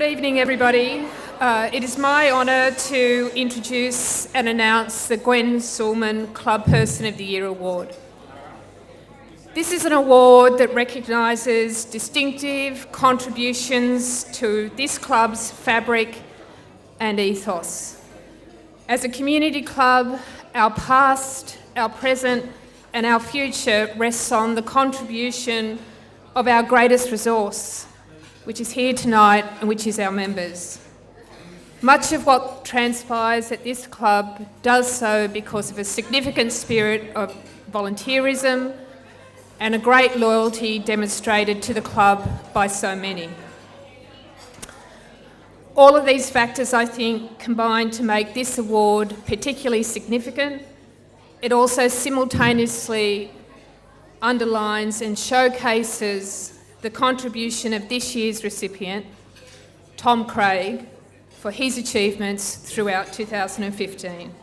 Good evening, everybody. It is my honour to introduce and announce the Gwen Sulman Club Person of the Year Award. This is an award that recognises distinctive contributions to this club's fabric and ethos. As a community club, our past, our present and our future rests on the contribution of our greatest resource, which is here tonight and which is our members. Much of what transpires at this club does so because of a significant spirit of volunteerism and a great loyalty demonstrated to the club by so many. All of these factors, I think, combine to make this award particularly significant. It also simultaneously underlines and showcases the contribution of this year's recipient, Tom Craig, for his achievements throughout 2015.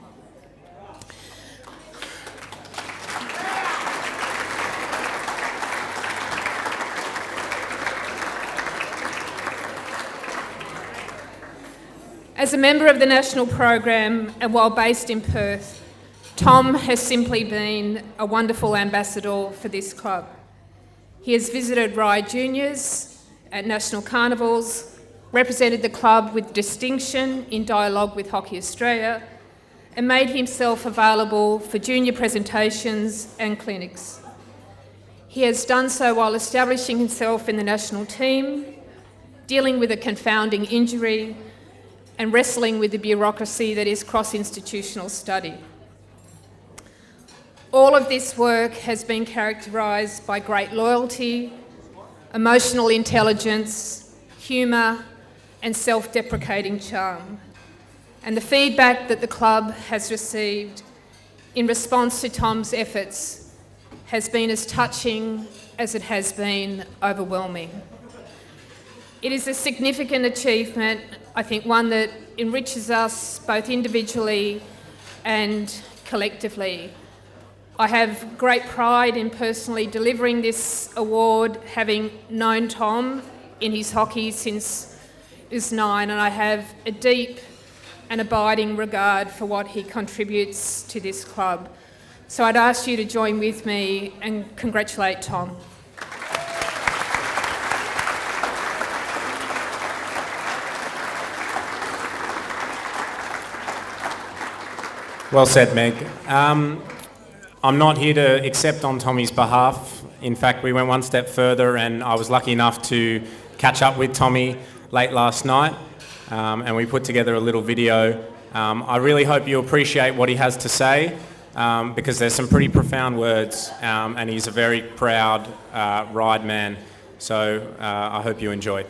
As a member of the national program and while based in Perth, Tom has simply been a wonderful ambassador for this club. He has visited Ryde Juniors at national carnivals, represented the club with distinction in dialogue with Hockey Australia, and made himself available for junior presentations and clinics. He has done so while establishing himself in the national team, dealing with a confounding injury, and wrestling with the bureaucracy that is cross-institutional study. All of this work has been characterised by great loyalty, emotional intelligence, humour, and self-deprecating charm. And the feedback that the club has received in response to Tom's efforts has been as touching as it has been overwhelming. It is a significant achievement, I think one that enriches us both individually and collectively. I have great pride in personally delivering this award, having known Tom in his hockey since he was 9, and I have a deep and abiding regard for what he contributes to this club. So I'd ask you to join with me and congratulate Tom. Well said, Meg. I'm not here to accept on Tommy's behalf. In fact, we went one step further and I was lucky enough to catch up with Tommy late last night and we put together a little video. I really hope you appreciate what he has to say because there's some pretty profound words and he's a very proud Ryde man. So I hope you enjoy.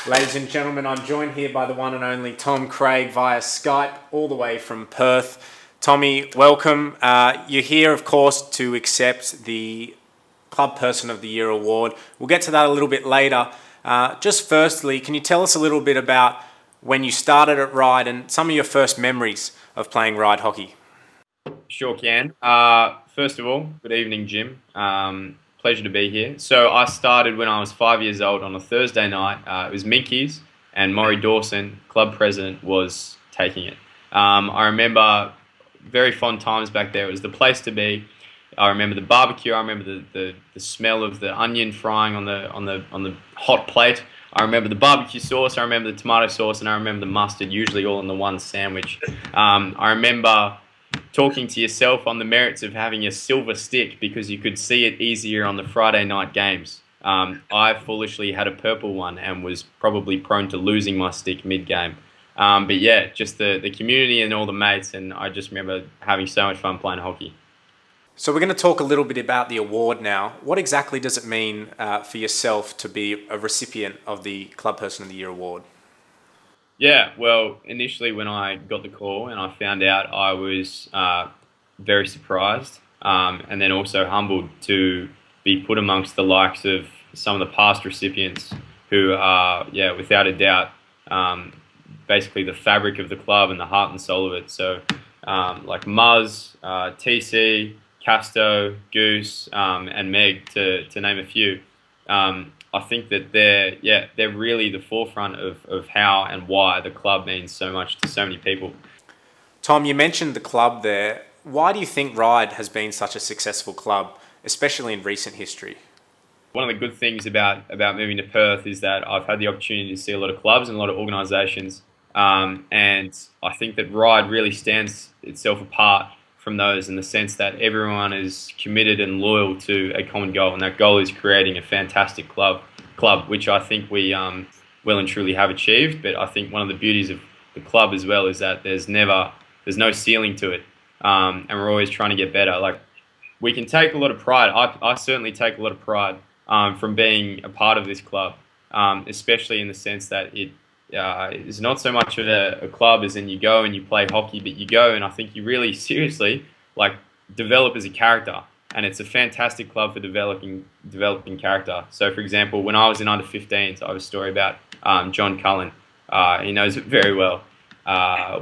Ladies and gentlemen, I'm joined here by the one and only Tom Craig via Skype, all the way from Perth. Tommy, welcome. You're here, of course, to accept the Club Person of the Year award. We'll get to that a little bit later. Just firstly, can you tell us a little bit about when you started at Ryde and some of your first memories of playing Ryde hockey? Sure can. First of all, good evening, Jim. Pleasure to be here. So I started when I was 5 years old on a Thursday night. It was Minkies and Maury Dawson, club president, was taking it. I remember very fond times back there. It was the place to be. I remember the barbecue. I remember the smell of the onion frying on the hot plate. I remember the barbecue sauce. I remember the tomato sauce, and I remember the mustard, usually all in the one sandwich. I remember talking to yourself on the merits of having a silver stick because you could see it easier on the Friday night games. I foolishly had a purple one and was probably prone to losing my stick mid-game. But yeah, just the community and all the mates, and I just remember having so much fun playing hockey. So we're going to talk a little bit about the award now. What exactly does it mean for yourself to be a recipient of the Club Person of the Year award? Yeah, well, initially when I got the call and I found out, I was very surprised and then also humbled to be put amongst the likes of some of the past recipients who are, without a doubt, basically the fabric of the club and the heart and soul of it. So like Muzz, TC, Casto, Goose, and Meg, to name a few. I think that they're really the forefront of how and why the club means so much to so many people. Tom, you mentioned the club there. Why do you think Ryde has been such a successful club, especially in recent history? One of the good things about moving to Perth is that I've had the opportunity to see a lot of clubs and a lot of organisations, and I think that Ryde really stands itself apart from those in the sense that everyone is committed and loyal to a common goal, and that goal is creating a fantastic club, which I think we well and truly have achieved. But I think one of the beauties of the club as well is that there's no ceiling to it, and we're always trying to get better. Like, we can take a lot of pride. I certainly take a lot of pride from being a part of this club, especially in the sense that it is not so much of a club as in you go and you play hockey, but you go and I think you really seriously like develop as a character, and it's a fantastic club for developing character. So, for example, when I was in under 15s, I have a story about John Cullen. He knows it very well.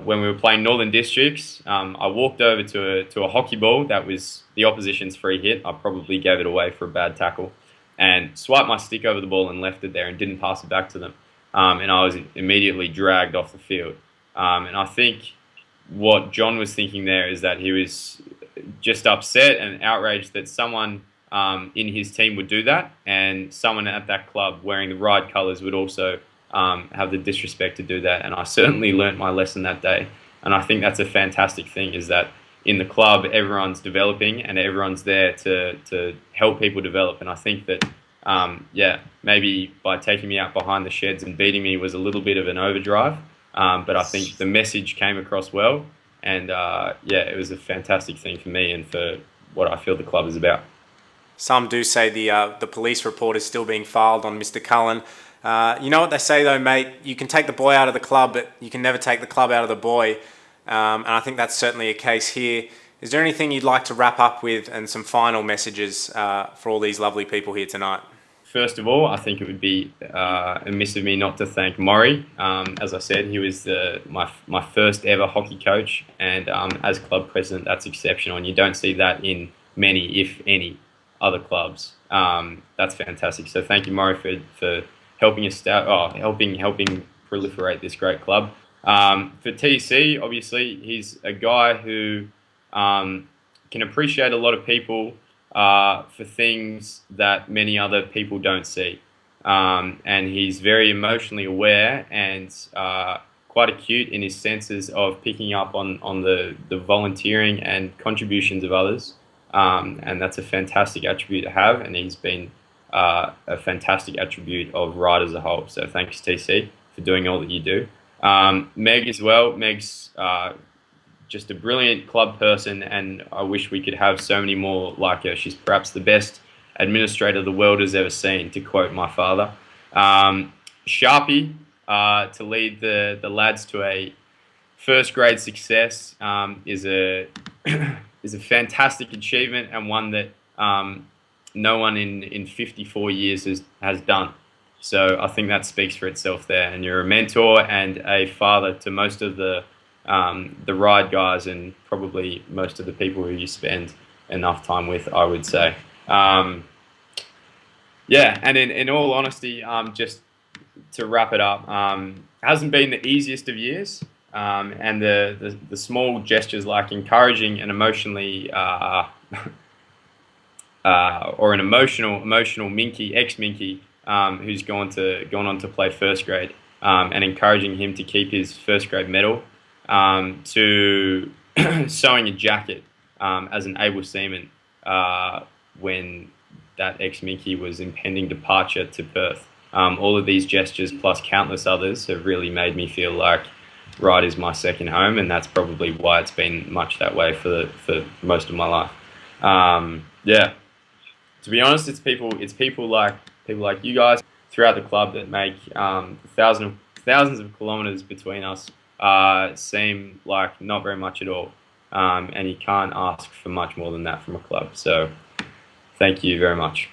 When we were playing Northern Districts, I walked over to a hockey ball that was the opposition's free hit. I probably gave it away for a bad tackle, and swiped my stick over the ball and left it there and didn't pass it back to them. And I was immediately dragged off the field. And I think what John was thinking there is that he was just upset and outraged that someone in his team would do that, and someone at that club wearing the Ryde colours would also have the disrespect to do that. And I certainly learnt my lesson that day. And I think that's a fantastic thing, is that in the club everyone's developing and everyone's there to help people develop. And I think that maybe by taking me out behind the sheds and beating me was a little bit of an overdrive, but I think the message came across well, and it was a fantastic thing for me and for what I feel the club is about. Some do say the police report is still being filed on Mr. Cullen. You know what they say though, mate? You can take the boy out of the club, but you can never take the club out of the boy. And I think that's certainly a case here. Is there anything you'd like to wrap up with, and some final messages for all these lovely people here tonight? First of all, I think it would be amiss of me not to thank Maury. As I said, he was my first ever hockey coach, and as club president, that's exceptional. And you don't see that in many, if any, other clubs. That's fantastic. So thank you, Maury, for helping us helping proliferate this great club. For TC, obviously, he's a guy who can appreciate a lot of people for things that many other people don't see. And he's very emotionally aware and quite acute in his senses of picking up on the volunteering and contributions of others. And that's a fantastic attribute to have, and he's been a fantastic attribute of Ryde as a whole. So thanks, TC, for doing all that you do. Meg as well. Meg's just a brilliant club person, and I wish we could have so many more like her. She's perhaps the best administrator the world has ever seen, to quote my father. Sharpie, to lead the lads to a first grade success, is a fantastic achievement, and one that no one in 54 years has done. So I think that speaks for itself there. And you're a mentor and a father to most of the Ryde guys, and probably most of the people who you spend enough time with, I would say. And in all honesty, just to wrap it up, hasn't been the easiest of years. And the small gestures like encouraging an emotionally or an emotional Minky, ex-Minky, who's gone on to play first grade, and encouraging him to keep his first grade medal, to sewing a jacket as an able seaman when that ex-Minky was impending departure to Perth. All of these gestures, plus countless others, have really made me feel like Ryde is my second home, and that's probably why it's been much that way for most of my life. To be honest, it's people like you guys throughout the club that make thousands of kilometres between us seem like not very much at all. And you can't ask for much more than that from a club. So thank you very much.